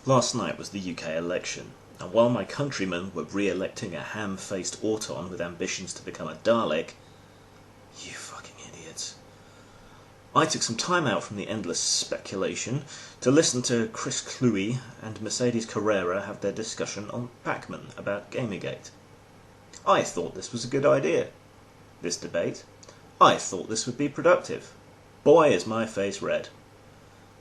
Last night was the UK election, and while my countrymen were re-electing a ham-faced Auton with ambitions to become a Dalek, you fucking idiots, I took some time out from the endless speculation to listen to Chris Kluwe and Mercedes Carrera have their discussion on Pac-Man about Gamergate. I thought this was a good idea, this debate. I thought this would be productive. Boy, is my face red.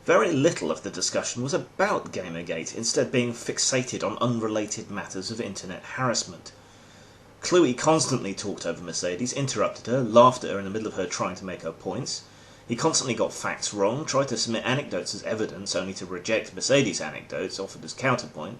Very little of the discussion was about Gamergate, instead being fixated on unrelated matters of internet harassment. Kluwe constantly talked over Mercedes, interrupted her, laughed at her in the middle of her trying to make her points. He constantly got facts wrong, tried to submit anecdotes as evidence only to reject Mercedes' anecdotes offered as counterpoint.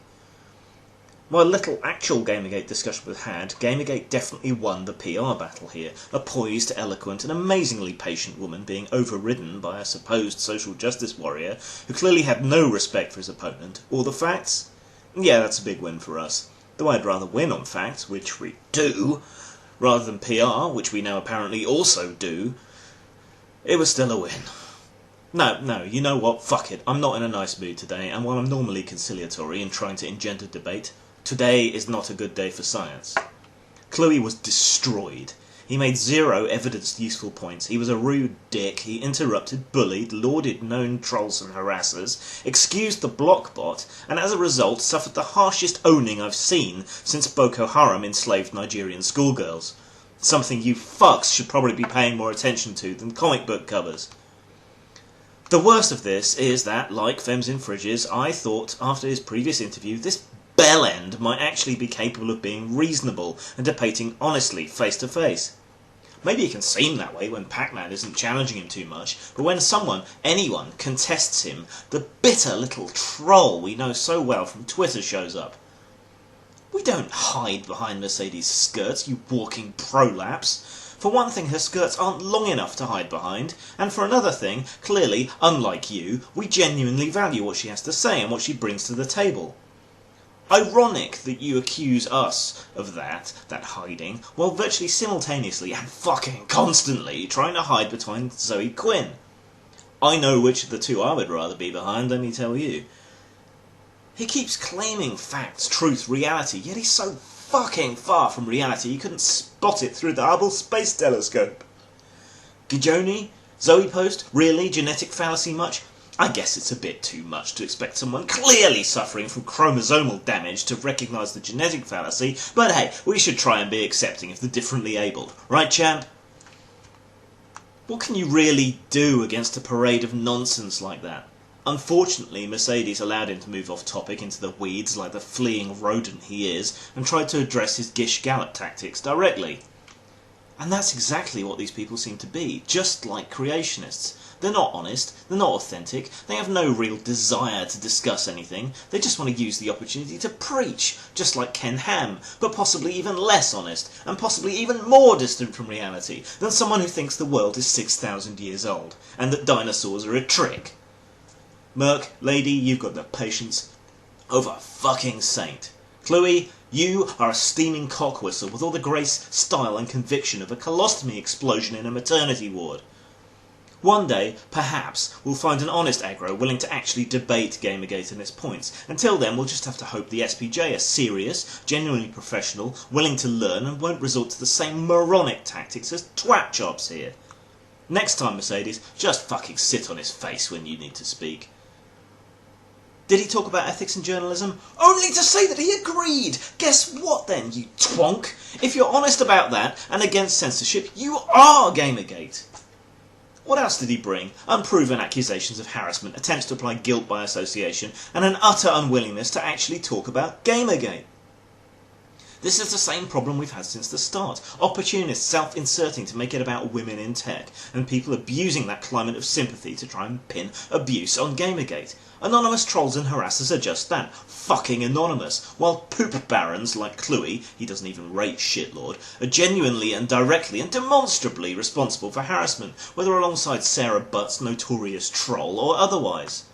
While little actual Gamergate discussion was had, Gamergate definitely won the PR battle here, a poised, eloquent and amazingly patient woman being overridden by a supposed social justice warrior who clearly had no respect for his opponent, or the facts. Yeah, that's a big win for us. Though I'd rather win on facts, which we do, rather than PR, which we now apparently also do, it was still a win. No, you know what, fuck it, I'm not in a nice mood today, and while I'm normally conciliatory and trying to engender debate, today is not a good day for science. Kluwe was destroyed. He made zero evidence-useful points. He was a rude dick. He interrupted, bullied, lauded known trolls and harassers, excused the blockbot, and as a result suffered the harshest owning I've seen since Boko Haram enslaved Nigerian schoolgirls. Something you fucks should probably be paying more attention to than comic book covers. The worst of this is that, like Fems in Fridges, I thought, after his previous interview, this bellend might actually be capable of being reasonable and debating honestly, face to face. Maybe he can seem that way when Pac-Man isn't challenging him too much, but when anyone, contests him, the bitter little troll we know so well from Twitter shows up. We don't hide behind Mercedes' skirts, you walking prolapse. For one thing, her skirts aren't long enough to hide behind, and for another thing, clearly, unlike you, we genuinely value what she has to say and what she brings to the table. Ironic that you accuse us of that hiding, while virtually simultaneously and fucking constantly trying to hide behind Zoe Quinn. I know which of the two I would rather be behind, let me tell you. He keeps claiming facts, truth, reality, yet he's so fucking far from reality you couldn't spot it through the Hubble Space Telescope. Gijoni? Zoe Post? Really? Genetic fallacy much? I guess it's a bit too much to expect someone clearly suffering from chromosomal damage to recognise the genetic fallacy, but hey, we should try and be accepting of the differently abled. Right, champ? What can you really do against a parade of nonsense like that? Unfortunately, Mercedes allowed him to move off topic into the weeds like the fleeing rodent he is, and tried to address his Gish Gallop tactics directly. And that's exactly what these people seem to be, just like creationists. They're not honest, they're not authentic, they have no real desire to discuss anything, they just want to use the opportunity to preach, just like Ken Ham, but possibly even less honest, and possibly even more distant from reality than someone who thinks the world is 6,000 years old, and that dinosaurs are a trick. Merc, lady, you've got the patience of a fucking saint. Kluwe, you are a steaming cock whistle with all the grace, style and conviction of a colostomy explosion in a maternity ward. One day, perhaps, we'll find an honest aggro willing to actually debate Gamergate and its points. Until then, we'll just have to hope the SPJ are serious, genuinely professional, willing to learn and won't resort to the same moronic tactics as twat chops here. Next time, Mercedes, just fucking sit on his face when you need to speak. Did he talk about ethics in journalism? Only to say that he agreed! Guess what then, you twonk? If you're honest about that, and against censorship, you are Gamergate! What else did he bring? Unproven accusations of harassment, attempts to apply guilt by association, and an utter unwillingness to actually talk about Gamergate. This is the same problem we've had since the start. Opportunists self-inserting to make it about women in tech, and people abusing that climate of sympathy to try and pin abuse on Gamergate. Anonymous trolls and harassers are just that, fucking anonymous, while poop barons like Kluwe, he doesn't even rate shitlord, are genuinely and directly and demonstrably responsible for harassment, whether alongside Sarah Butt's notorious troll or otherwise.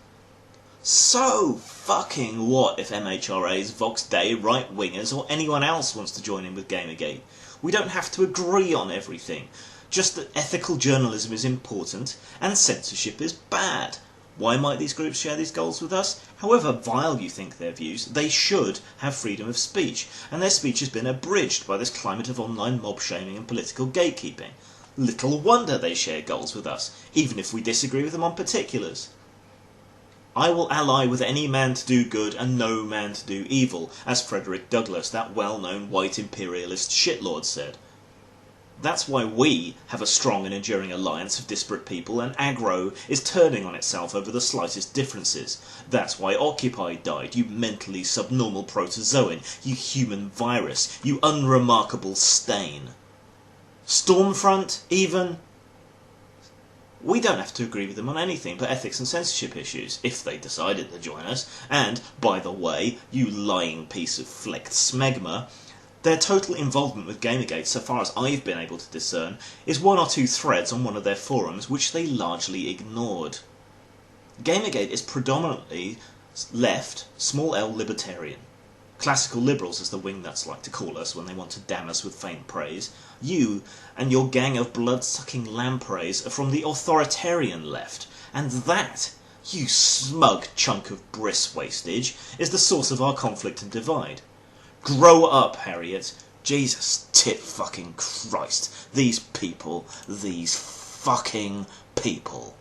So fucking what if MHRA's, Vox Day, right-wingers or anyone else wants to join in with Gamergate? We don't have to agree on everything, just that ethical journalism is important and censorship is bad. Why might these groups share these goals with us? However vile you think their views, they should have freedom of speech, and their speech has been abridged by this climate of online mob shaming and political gatekeeping. Little wonder they share goals with us, even if we disagree with them on particulars. I will ally with any man to do good and no man to do evil, as Frederick Douglass, that well-known white imperialist shitlord, said. That's why we have a strong and enduring alliance of disparate people, and aggro is turning on itself over the slightest differences. That's why Occupy died, you mentally subnormal protozoan, you human virus, you unremarkable stain. Stormfront, even? We don't have to agree with them on anything but ethics and censorship issues, if they decided to join us, and, by the way, you lying piece of flecked smegma, their total involvement with Gamergate, so far as I've been able to discern, is one or two threads on one of their forums which they largely ignored. Gamergate is predominantly left, small l libertarian. Classical liberals, as the wingnuts like to call us when they want to damn us with faint praise. You and your gang of blood-sucking lampreys are from the authoritarian left, and that, you smug chunk of bris wastage, is the source of our conflict and divide. Grow up, Harriet. Jesus tit fucking Christ. These fucking people.